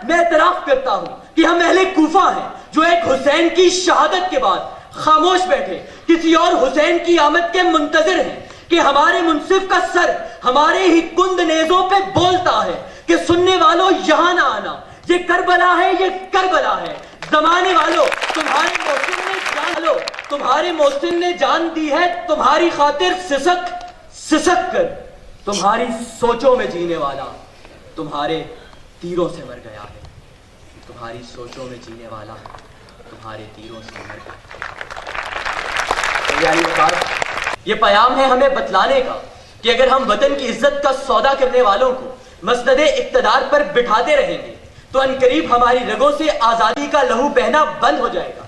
میں اعتراف کرتا ہوں کہ ہم اہل کوفہ ہیں جو ایک حسین کی شہادت کے بعد خاموش بیٹھے کسی اور حسین کی آمد کے منتظر ہیں کہ ہمارے منصف کا سر ہمارے ہی کند نیزوں پہ بولتا ہے کہ سننے والوں یہاں نہ آنا، یہ کربلا ہے، یہ کربلا ہے۔ زمانے والوں تمہارے محسن نے جان دی ہے، تمہاری خاطر سسک کر تمہاری سوچوں میں جینے والا تمہارے تیروں سے مر گیا ہے، تمہاری سوچوں میں جینے والا تمہارے تیروں سے مر گیا۔ یہ پیام ہے ہمیں بتلانے کا کہ اگر ہم وطن کی عزت کا سودا کرنے والوں کو مسند اقتدار پر بٹھاتے رہیں گے تو عنقریب ہماری رگوں سے آزادی کا لہو بہنا بند ہو جائے گا۔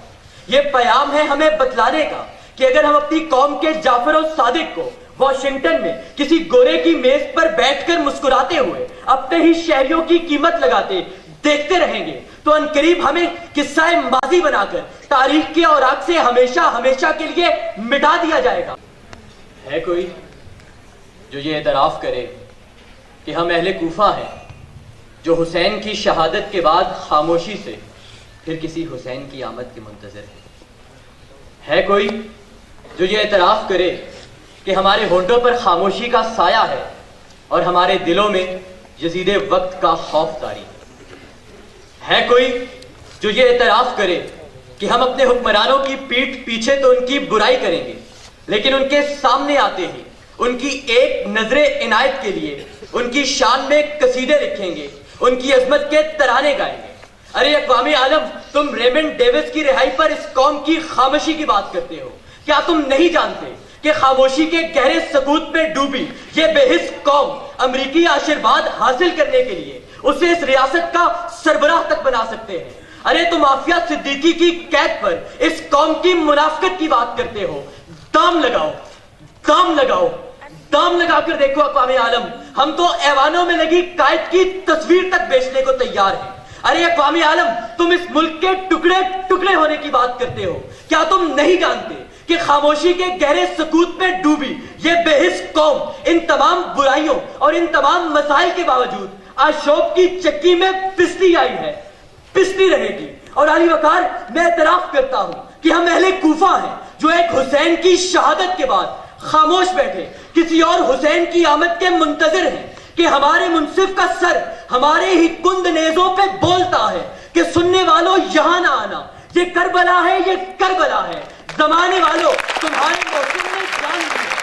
یہ پیام ہے ہمیں بتلانے کا کہ اگر ہم اپنی قوم کے جعفر و صادق کو واشنگٹن میں کسی گورے کی میز پر بیٹھ کر مسکراتے ہوئے اپنے ہی شہریوں کی قیمت لگاتے دیکھتے رہیں گے تو عنقریب ہمیں قصہ ماضی بنا کر تاریخ کے اوراق سے ہمیشہ ہمیشہ کے لیے مٹا دیا جائے گا۔ ہے کوئی جو یہ اعتراف کرے کہ ہم اہل کوفہ ہیں جو حسین کی شہادت کے بعد خاموشی سے پھر کسی حسین کی آمد کے منتظر ہے کوئی جو یہ اعتراف کرے کہ ہمارے ہونٹوں پر خاموشی کا سایہ ہے اور ہمارے دلوں میں یزید وقت کا خوف طاری ہے کوئی جو یہ اعتراف کرے کہ ہم اپنے حکمرانوں کی پیٹھ پیچھے تو ان کی برائی کریں گے لیکن ان کے سامنے آتے ہی ان کی ایک نظر عنایت کے لیے ان کی شان میں قصیدے لکھیں گے، ان کی عظمت کے ترانے گائیں گے۔ ارے اقوام عالم، تم ریمنڈ ڈیوس کی رہائی پر اس قوم کی خاموشی کی بات کرتے ہو، کیا تم نہیں جانتے کہ خاموشی کے گہرے سکوت میں ڈوبی یہ بے حس قوم امریکی آشیرواد حاصل کرنے کے لیے اسے اس ریاست کا سربراہ تک بنا سکتے ہیں؟ ارے تم عافیہ صدیقی کی قید پر اس قوم کی منافقت کی بات کرتے ہو۔ دام لگاؤ، دام لگاؤ، دام لگا کر دیکھو اقوام عالم، ہم تو ایوانوں میں لگی قائد کی تصویر تک بیچنے کو تیار ہیں۔ ارے اقوام عالم، تم اس ملک کے ٹکڑے ٹکڑے ہونے کی بات کرتے ہو، کیا تم نہیں جانتے کہ خاموشی کے گہرے سکوت میں ڈوبی یہ بے حس قوم ان تمام برائیوں اور ان تمام مسائل کے باوجود آشوب کی چکی میں پستی آئی ہے، پستی رہے گی۔ اور علی وقار، میں اعتراف کرتا ہوں کہ ہم اہل کوفہ ہیں جو ایک حسین کی شہادت کے بعد خاموش بیٹھے کسی اور حسین کی آمد کے منتظر ہیں کہ ہمارے منصف کا سر ہمارے ہی کند نیزوں پہ بولتا ہے کہ سننے والوں یہاں نہ آنا، یہ کربلا ہے، یہ کربلا ہے۔ زمانے والوں تمہارے محسن نے جان دی ہے،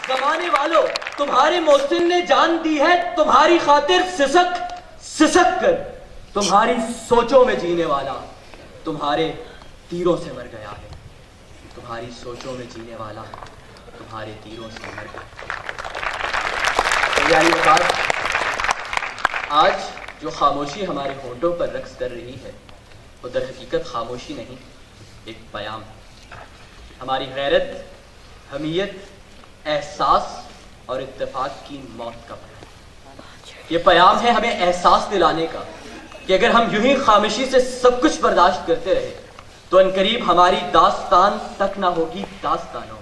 زمانے والوں تمہارے محسن نے جان دی ہے، تمہاری خاطر سسک کر تمہاری سوچوں میں جینے والا تمہارے تیروں سے مر گیا ہے، تمہاری سوچوں میں جینے والا تمہارے تیروں سے مر گیا۔ آج جو خاموشی ہمارے ہونٹوں پر رقص کر رہی ہے وہ در حقیقت خاموشی نہیں، ایک پیام ہے۔ ہماری غیرت، حمیت، احساس اور اتفاق کی موت کا پیام۔ یہ پیام ہے ہمیں احساس دلانے کا کہ اگر ہم یوں ہی خاموشی سے سب کچھ برداشت کرتے رہے تو عنقریب ہماری داستان تک نہ ہوگی داستانوں۔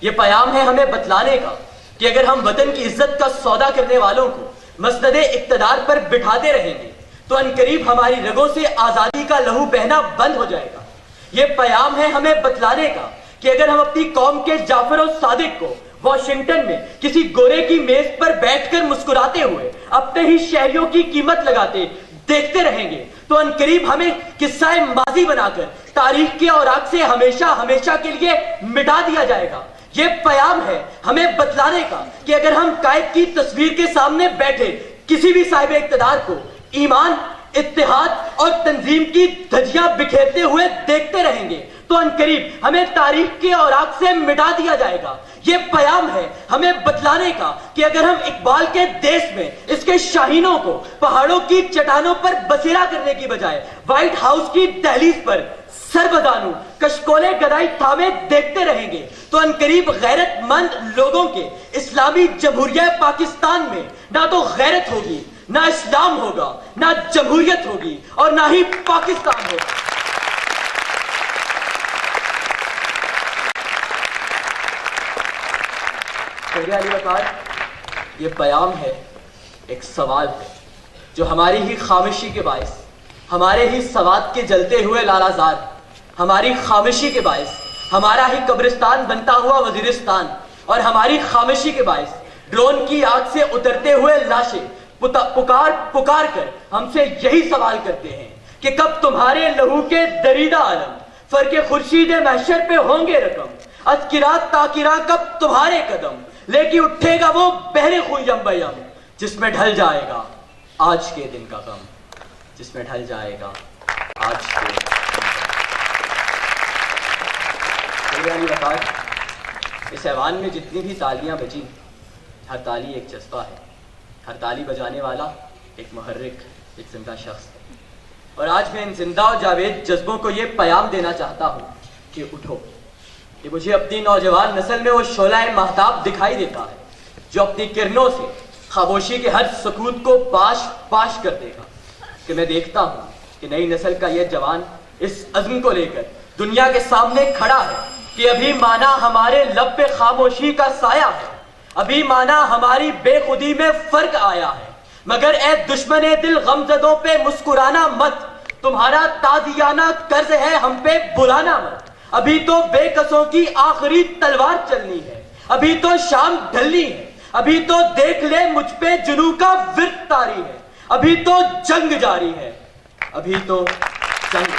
یہ پیام ہے ہمیں بتلانے کا کہ اگر ہم وطن کی عزت کا سودا کرنے والوں کو مسند اقتدار پر بٹھاتے رہیں گے تو عنقریب ہماری رگوں سے آزادی کا لہو بہنا بند ہو جائے گا۔ یہ پیام ہے ہمیں بتلانے کا کہ اگر ہم اپنی قوم کے جعفر و صادق کو واشنگٹن میں کسی گورے کی میز پر بیٹھ کر مسکراتے ہوئے اپنے ہی شہریوں کی قیمت لگاتے دیکھتے رہیں گے تو عنقریب ہمیں قصہ ماضی بنا کر تاریخ کے اوراق سے ہمیشہ ہمیشہ کے لیے مٹا دیا جائے گا۔ یہ پیام ہے ہمیں بتلانے کا کہ اگر ہم قائد کی تصویر کے سامنے بیٹھے کسی بھی صاحب اقتدار کو ایمان، اتحاد اور تنظیم کی دھجیاں بکھیرتے ہوئے دیکھتے رہیں گے تو عنقریب ہمیں تاریخ کے اوراق سے مٹا دیا جائے گا۔ یہ پیام ہے ہمیں بتلانے کا کہ اگر ہم اقبال کے دیش میں اس کے شاہینوں کو پہاڑوں کی چٹانوں پر بسیرا کرنے کی بجائے وائٹ ہاؤس کی دہلیز پر سربدانو کشکولے گدائی تھامے دیکھتے رہیں گے تو عنقریب غیرت مند لوگوں کے اسلامی جمہوریہ پاکستان میں نہ تو غیرت ہوگی، نہ اسلام ہوگا، نہ جمہوریت ہوگی اور نہ ہی پاکستان ہوگا۔ علی وقار، یہ پیام ہے، ایک سوال ہے جو ہماری ہی خاموشی کے باعث، ہمارے ہی سواد کے جلتے ہوئے لالا زار، ہماری خاموشی کے باعث ہمارا ہی قبرستان بنتا ہوا وزیرستان، اور ہماری خاموشی کے باعث ڈرون کی آگ سے اترتے ہوئے لاشیں پکار پکار کر ہم سے یہی سوال کرتے ہیں کہ کب تمہارے لہو کے دریدہ عالم فرق خورشید محشر پہ ہوں گے رقم، اذکرات تاکرہ کب تمہارے قدم لے کے اٹھے گا وہ بحر خون یم بیم، جس میں ڈھل جائے گا آج کے دن کا غم، جس میں ڈھل جائے گا آج کے دن کا غم۔ اس ایوان میں جتنی بھی تالیاں بجی، ہر تالی ایک جذبہ ہے، ہر تالی بجانے والا ایک محرک، ایک زندہ شخص ہے، اور آج میں ان زندہ اور جاوید جذبوں کو یہ پیام دینا چاہتا ہوں کہ اٹھو، کہ مجھے اپنی نوجوان نسل میں وہ شعلہ ماہتاب دکھائی دیتا ہے جو اپنی کرنوں سے خاموشی کے ہر سکوت کو پاش پاش کر دے گا، کہ میں دیکھتا ہوں کہ نئی نسل کا یہ جوان اس عزم کو لے کر دنیا کے سامنے کھڑا ہے کہ ابھی مانا ہمارے لب پہ خاموشی کا سایہ ہے، ابھی مانا ہماری بے خودی میں فرق آیا ہے، مگر اے دشمن دل غمزدوں پہ مسکرانا مت، تمہارا تازیانہ قرض ہے ہم پہ بلانا مت، ابھی تو بے قصوں کی آخری تلوار چلنی ہے، ابھی تو شام ڈھلنی ہے، ابھی تو دیکھ لے مجھ پہ جنوں کا ورد طاری ہے، ابھی تو جنگ جاری ہے، ابھی تو جنگ